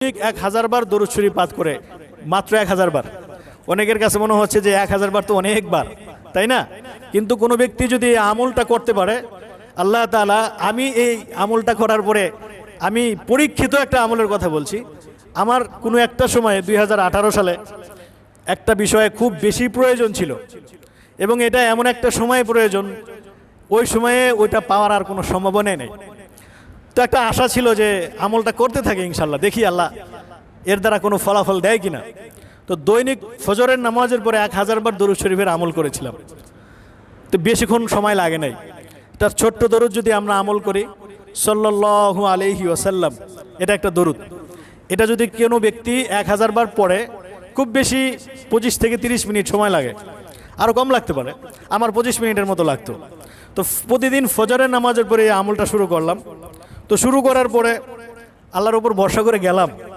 1000 বার দরুদ শরীফ পাঠ করে, মাত্র 1000 বার। অনেকের কাছে মনে হচ্ছে যে 1000 বার তো অনেকবার, তাই না? কিন্তু কোনো ব্যক্তি যদি এই আমলটা করতে পারে, আল্লাহ তাআলা, আমি এই আমলটা করার পরে, আমি পরীক্ষিত একটা আমলের কথা বলছি। আমার কোনো একটা সময়ে 2018 সালে একটা বিষয়ে খুব বেশি প্রয়োজন ছিল, এবং এটা এমন একটা সময় প্রয়োজন, ওই সময়ে ওইটা পাওয়ার আর কোনো সম্ভাবনাই নেই। তো একটা আশা ছিল যে আমলটা করতে থাকে ইনশাল্লাহ, দেখি আল্লাহ এর দ্বারা কোনো ফলাফল দেয় কিনা। তো দৈনিক ফজরের নামাজের পরে 1000 বার দরুদ শরীফের আমল করেছিলাম। তো বেশিক্ষণ সময় লাগে নাই। তার ছোট্ট দরুদ যদি আমরা আমল করি, সাল্লাল্লাহু আলাইহি ওয়াসাল্লাম, এটা একটা দরুদ। এটা যদি কোনো ব্যক্তি 1000 বার পড়ে, খুব বেশি 25 থেকে 30 মিনিট সময় লাগে, আরও কম লাগতে পারে। আমার 25 মিনিটের মতো লাগতো। তো প্রতিদিন ফজরের নামাজের পরে এই আমলটা শুরু করলাম। তো শুরু করার পরে আল্লাহর উপর ভরসা করে গেলাম।